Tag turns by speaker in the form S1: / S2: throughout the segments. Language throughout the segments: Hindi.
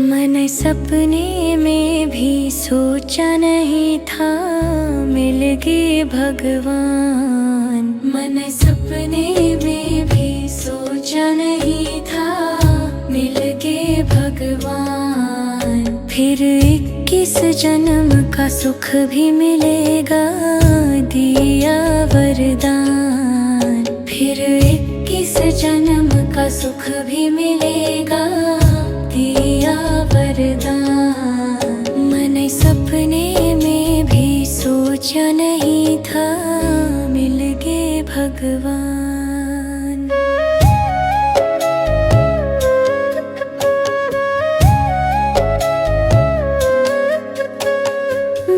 S1: मैंने सपने में भी सोचा नहीं था मिल गए भगवान। मैंने सपने में भी सोचा नहीं था मिल गए भगवान। फिर 21 जन्म का सुख भी मिलेगा दिया वरदान। फिर 21 जन्म का सुख भी मिलेगा दिया वरदान। मैंने सपने में भी सोचा नहीं था मिल गए भगवान।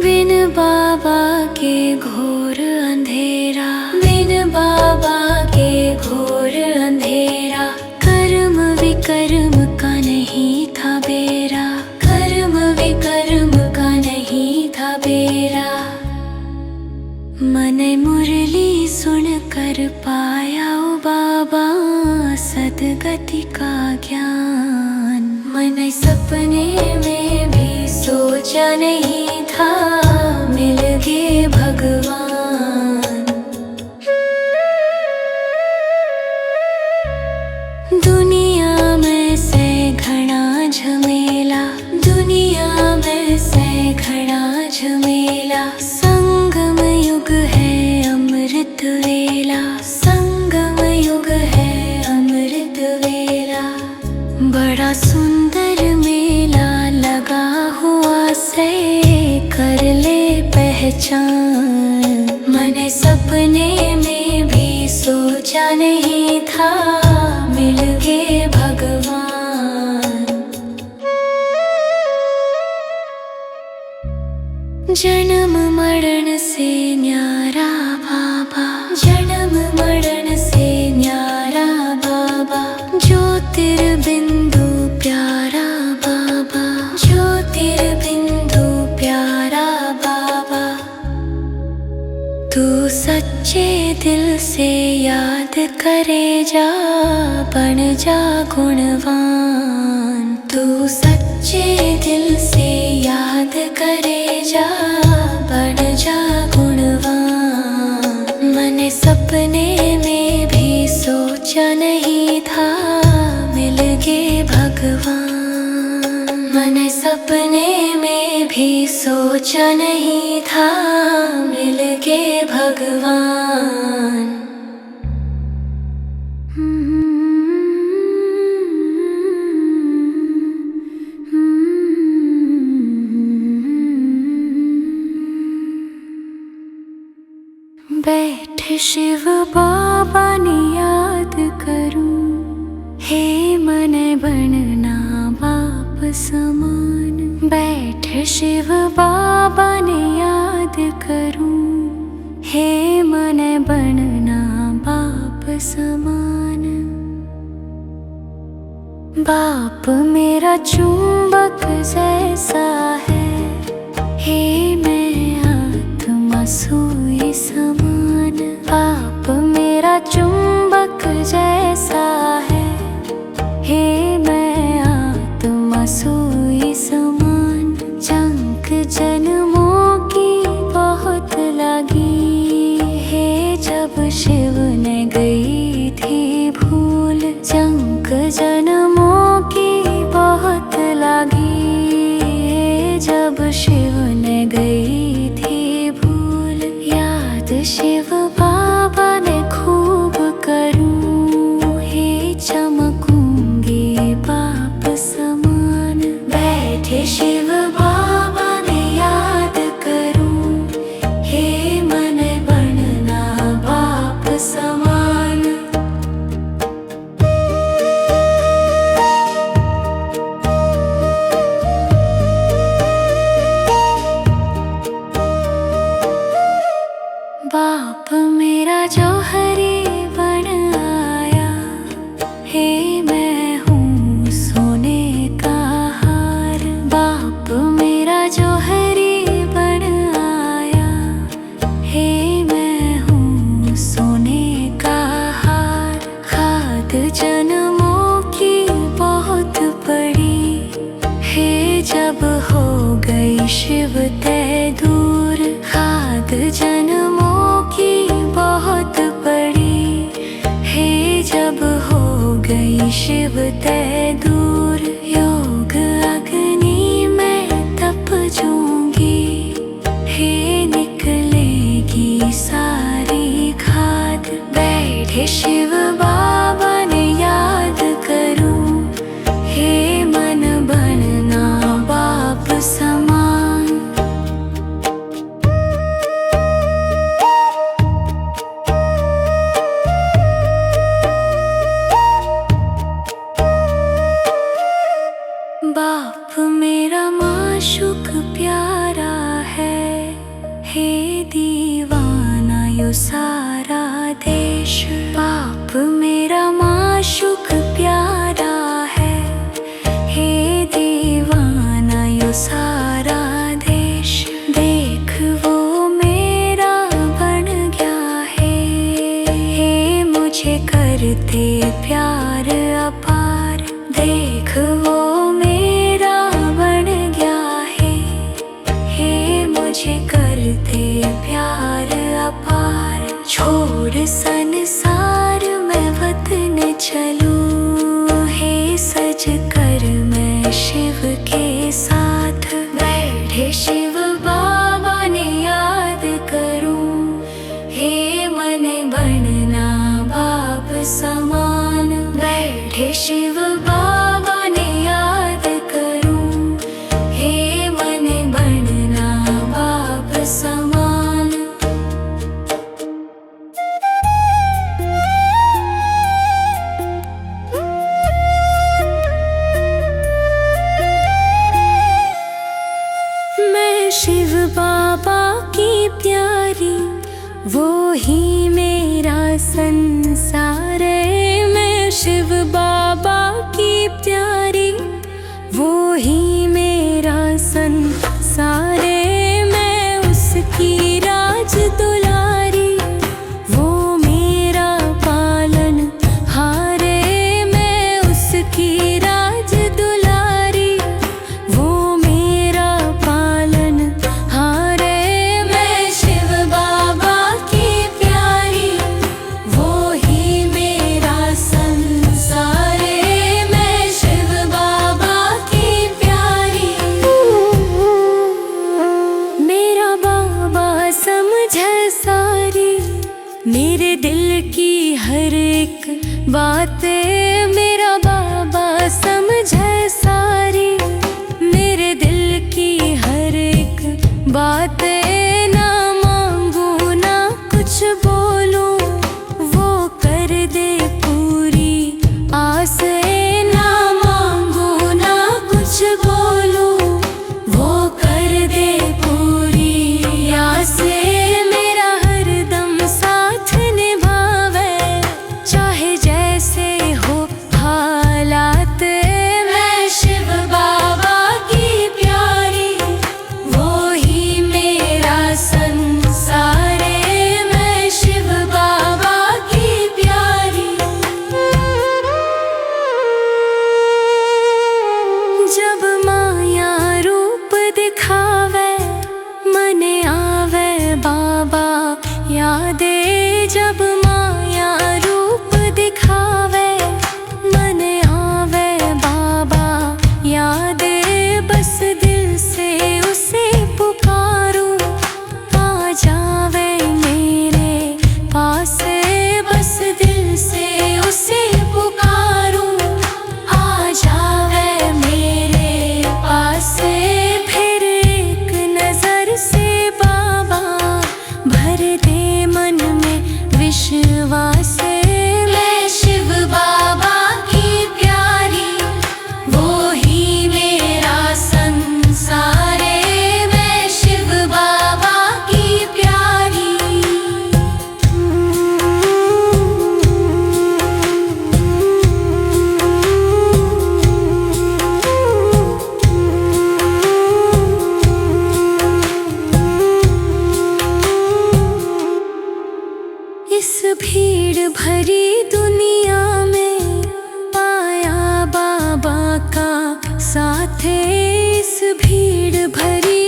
S1: बिन बाबा के घोर अंधेरा, बिन बाबा के घोर अंधेरा, कर्म विकर्म का नहीं था बेरा, कर्म विकर्म का नहीं था बेरा। मैंने मुरली सुन कर पाया ओ बाबा सद्गति का ज्ञान। मैंने सपने में भी सोचा नहीं था मिल गए भगवान। दुनिया में से घना झमेला, दुनिया में से घना झमेला, संगम युग है अमृत वेला, संगम युग है अमृत वेला। बड़ा सुंदर मेला लगा हुआ से कर ले पहचान। मैंने सपने में भी सोचा नहीं था मिल गए भगवान। जन्म मरण से न्यारा बाबा, जन्म मरण से न्यारा बाबा, ज्योतिर्बिंदु प्यारा बाबा, ज्योतिर्बिंदु प्यारा बाबा। तू सच्चे दिल से याद करे जा बन जा गुणवान। तू सच्चे दिल से याद करे जा बन जा गुणवान। मैंने सपने में भी सोचा नहीं था मिल गए भगवान। मैंने सपने में भी सोचा नहीं था मिल गए भगवान। बैठ शिव बाबा ने याद करूं, हे मन बनना बाप समान। बैठ शिव बाबा ने याद करूं, हे मन बनना बाप समान। बाप मेरा चुंबक जैसा है, हे मैं आत्मा सुई समान। बाप मेरा चुंबक जैसा है, हे मैं आत्मा सुई समान। जंक जन्मों की बहुत लगी है जब शिव ने गई थी भूल। जंक जन्मों की बहुत लगी है जब शिव ने गई थी भूल। याद शिव बाबा ने खूब करूं, हे चमकूंगी बाप समान। गई शिव तय दूर। खाद जन्मों की बहुत पड़ी हे जब हो गई शिव तय दूर। योग अग्नि में तप जूंगी हे निकलेगी सारी खाद। बैठे शिव बाबा ने याद करूं हे मन बनना बाप समान। बाप मेरा माशूक प्यारा है हे दीवाना यो सारा देश। बाप मेरा माशूक प्यारा है हे दीवाना यो सारा देश। देख वो मेरा बन गया है हे मुझे करते प्यार अपार। देख वो मेरा बन गया है हे मुझे करते प्यार अपार। छोड़ संसार मैं वतन चलूं हे सज कर मैं शिव के साथ। बैठे शिव बाबा ने याद करूं हे मन बनना बाप समान। बैठे शिव बाबा ने याद करूं हे मन बनना बाप समान। मैं शिव बाबा की प्यारी वो ही मेरा संसार है। मैं शिव बाबा की प्यारी वो ही मेरा संसार है। मैं उसकी राज दुलारी वो मेरा पालन हारे। मैं उसकी राज दुलारी वो मेरा पालन हारे। मैं शिव बाबा की प्यारी वो ही मेरा संसार है। मैं शिव बाबा की प्यारी मेरा बाबा समझे सारी मेरे दिल की हर एक बातें। मेरा बाबा समझे सारी मेरे दिल की हर एक बातें। ना मांगू ना कुछ बोलूं वो कर दे पूरी आसें। ना मांगू ना कुछ बोलूं वो कर दे पूरी आसें। मेरा हरदम साथ निभावे चाहे जैसे हो हालात। मैं शिव बाबा की प्यारी वो ही मेरा संसार है। मैं शिव बाबा की प्यारी। जब माया रूप दिखावे मन आवे बाबा यादे। जब माया रूप दिखावे मन आवे बाबा यादे। बस दिल से उसे पुकारूं आ जावे मेरे पास। बस दिल से उसे पुकारूं आ जावे मेरे पास। फिर एक नजर से बाबा भर दे मन में विश्वास। मैं शिव बाबा की प्यारी वो ही मेरा संसार है। मैं शिव बाबा की प्यारी। इस भीड़ भरी दुनिया में पाया बाबा का साथ है। इस भीड़ भरी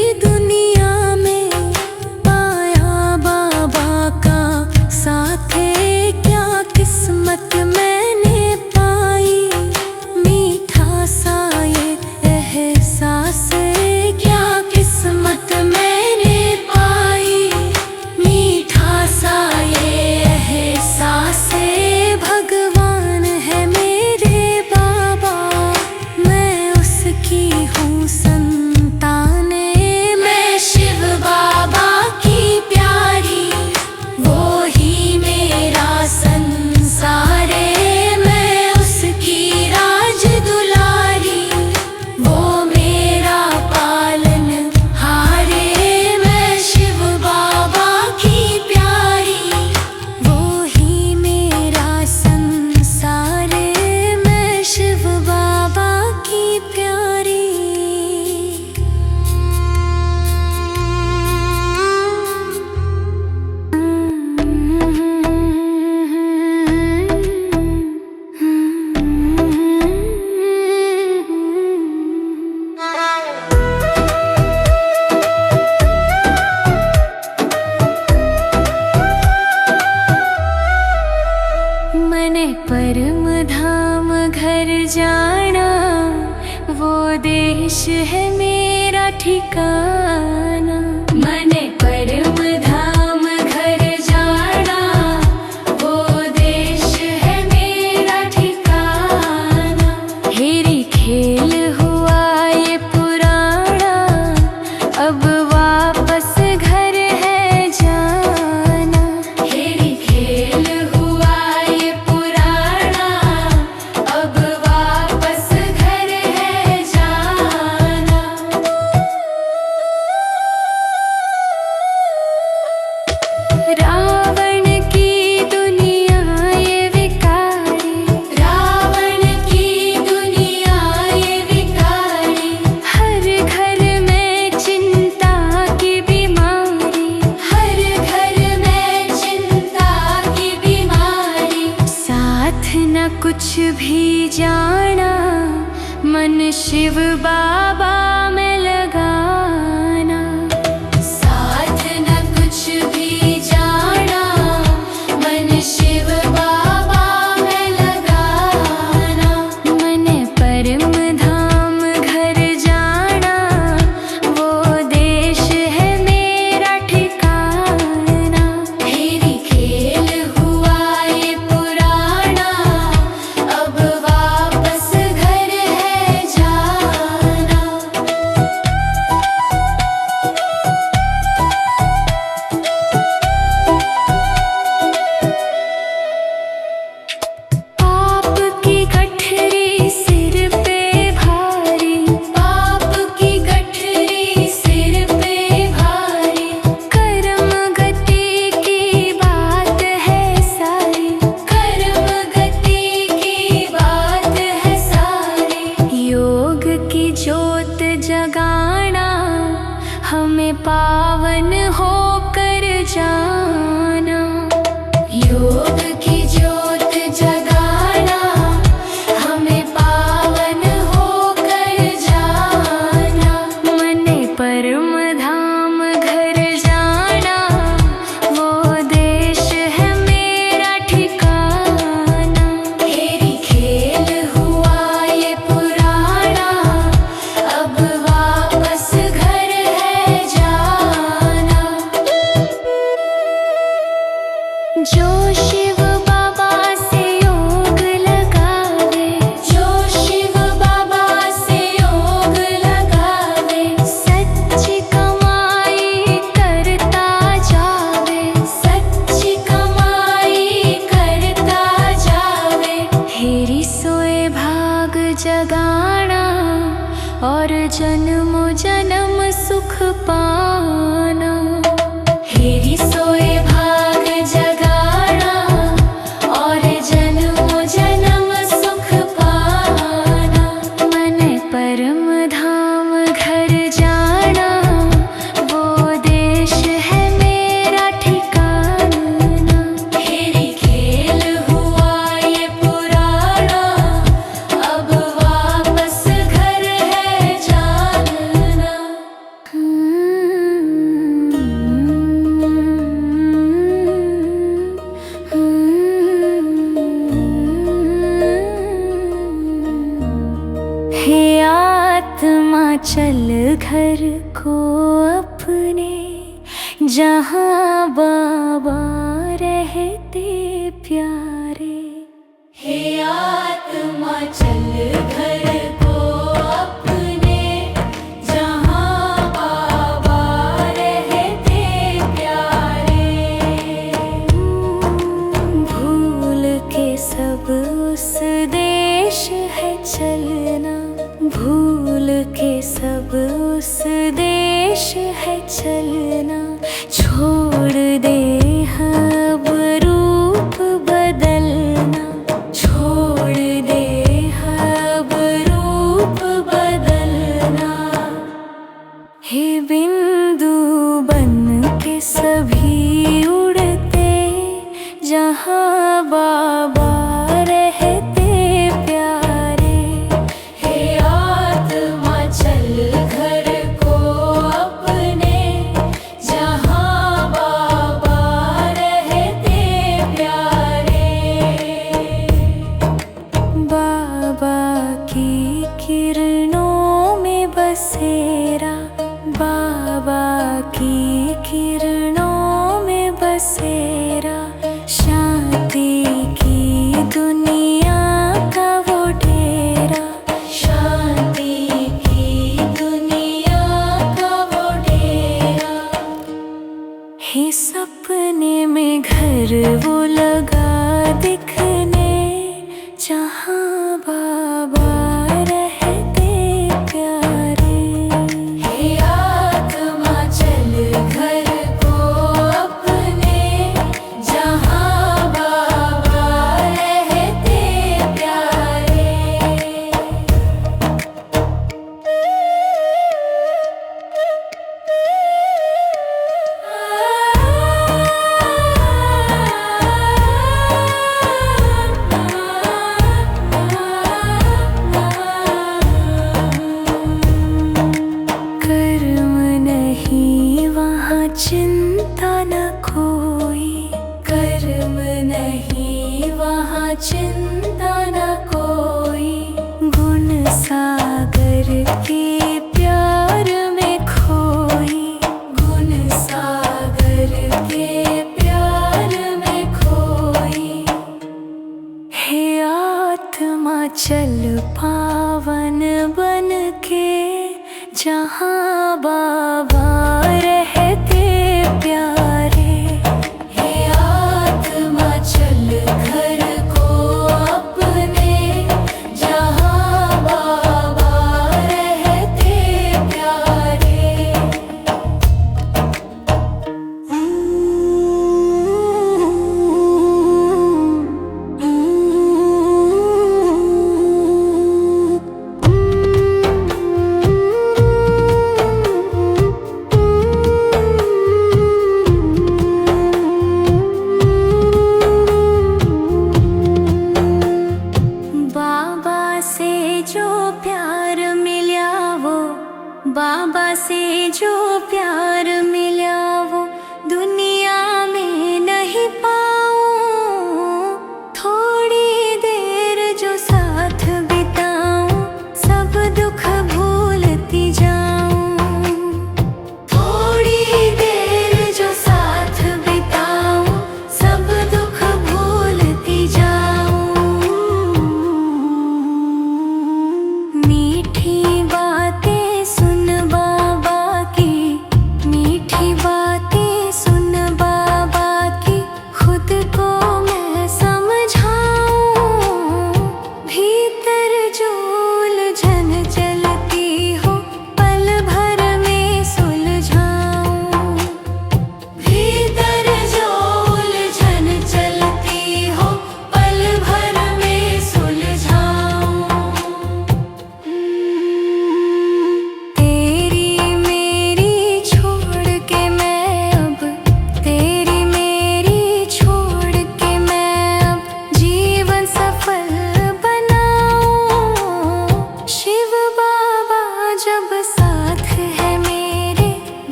S1: देश है मेरा ठिकाना। मन परम धाम घर जाना, वो देश है मेरा ठिकाना। हेरी खेल हुआ ये पुराना, अब वापस घर है जाना। हेरी खेल हुआ ये पुराना, अब वापस घर है जाना। रावण की दुनिया ये विकारी, रावण की दुनिया ये विकारी। हर घर में चिंता की बीमारी, हर घर में चिंता की बीमारी। साथ न कुछ भी जाना, मन शिव बाबा में लगाना। साथ न कुछ भी जाना, मन शिव बाबा में लगाना। मन परम धाम घर जाना, वो देश है मेरा ठिकाना। हेरी खेल हुआ ये पुराना, अब वापस घर है जाना। पाप की गठरी सिर पे भारी, पाप की गठरी सिर पे भारी। कर्म गति की बात है सारी, कर्म गति की बात है सारी। योग की ज्योत जगाना, हमें पावन होकर जाना। योग की ज्योत जगाना, हमें पावन होकर जाना। मन परम धाम घर जाना, वो देश है मेरा ठिकाना। हेरी खेल हुआ ये पुराना, अब वापस घर है जाना। जो शिव बाबा से योग लगावे, जो शिव बाबा से योग लगावे। सच्ची कमाई करता जावे, सच्ची कमाई करता जावे। हेरी सोए भाग जगाना, और जन्मों जन्म सुख पाना। हेरी सोए भाग जगाना, और जन्मों जन्म सुख पाना। मन परम धाम घर जाना, वो देश है मेरा ठिकाना। हेरी खेल हुआ ये पुराना, अब वापस घर है जाना। हे आत्मा चल घर को अपने, जहाँ बाबा रहते प्यारे। हे आत्मा चल घर को अपने, जहाँ बाबा रहते प्यारे। भूल के सब उस देश है चलना, भूल के सब उस देश है चलना। छोड़ दे अब रूप बदलना, छोड़ दे अब रूप बदलना। हे बिंदु बन के सभी उड़ते, जहाँ बाबा रहते प्यारे। हे आत्मा चल घर को अपने, किरणों में बसेरा, शांति की दुनिया का वो डेरा, शांति की दुनिया का वो डेरा। हे सपने में घर वो लगा दिखने, जहाँ बाबा रहते प्यारे। हे आत्मा चल घर को अपने, जहाँ बाबा रहते प्यारे। चिंता न कोई, कर्म नहीं वहाँ चिंता न कोई। गुण सागर के प्यार में खोई, गुण सागर के प्यार में खोई। हे आत्मा चल पावन बन के, जहाँ बाबा रहते प्यारे। हे आत्मा चल घर को अपने, जहाँ बाबा रहते प्यारे। बाबा से जो प्यार मिला वो दुनिया में नहीं पाऊं। थोड़ी देर जो साथ बिताऊं, सब दुख भूलती जाऊं। थोड़ी देर जो साथ बिताऊं, सब दुख भूलती जाऊं। मीठी बातें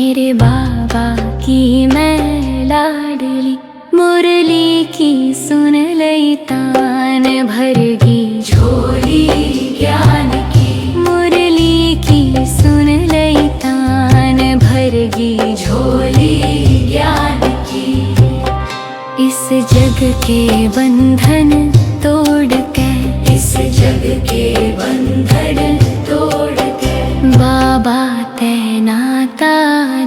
S1: मेरे बाबा की मैं लाडली, मुरली की सुन लई तान भरगी झोली ज्ञान की। मुरली की सुन लई तान भरगी झोली ज्ञान की। इस जग के बंधन तोड़ के, इस जग के बंधन तोड़ के, बाबा तैनाता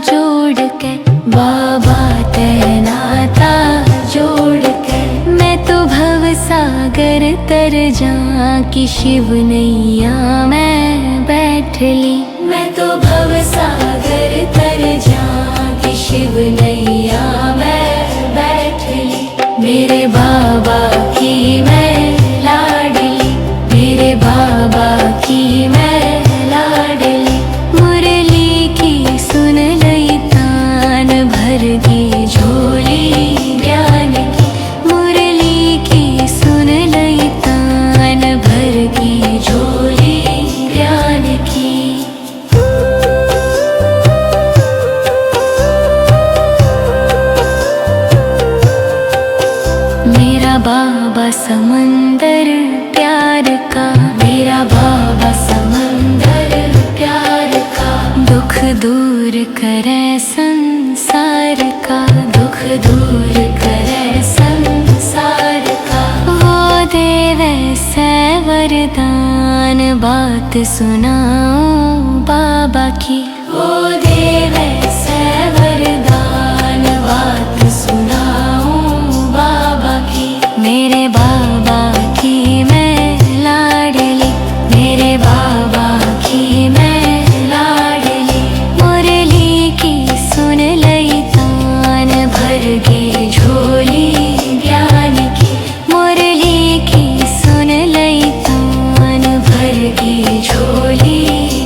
S1: जोड़ के, बाबा तैनाता जोड़ के, मैं तो भव सागर तर जा कि शिव नैया मैं बैठ ली। मैं तो भव सागर तर जा कि शिव नैया मैं बैठ ली। मेरे बाबा की मैं लाडली, मेरे बाबा की मैं लाडली, मुरली की सुन लई तान भरगी झोली ज्ञान की। मुरली की सुन लई तान भरगी झोली ज्ञान की। मेरा बाबा समंदर प्यार का, मेरा बाबा समंदर प्यार का, दुख दूर करे संसार का, दुख दूर करे संसार का। वो देवे से वरदान बात सुनाओ बाबा की। वो देवे से वरदान बात सुनाओ बाबा की। मेरे बाबा की मैं लाडली, मेरे बाबा की मैं लाडली, मुरली की सुन लई तान भरगी झोली ज्ञान की। मुरली की सुन लई तान भरगी झोली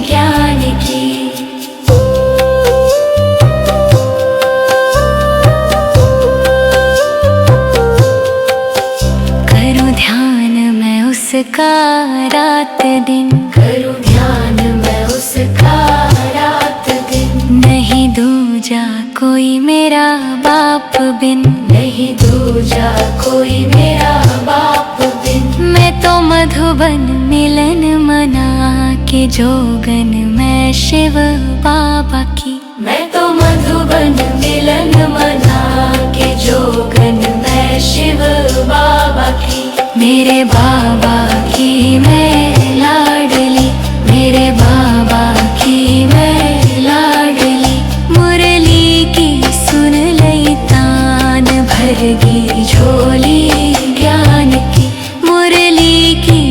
S1: ज्ञान की। करूं ध्यान मैं उसका रात दिन, करूं ध्यान मैं उसका रात दिन। नहीं दूजा कोई मेरा बाप बिन, नहीं दूजा कोई मेरा बाप बिन। मैं तो मधुबन मिलन मना के जोगन मैं शिव बाबा की। मैं तो मधुबन मिलन मना के जोगन मैं शिव बाबा की। मेरे बाबा की मैं लाडली, मेरे बाबा की मैं लाडली, मुरली की सुन लई तान भरगी झोली ज्ञान की। मुरली की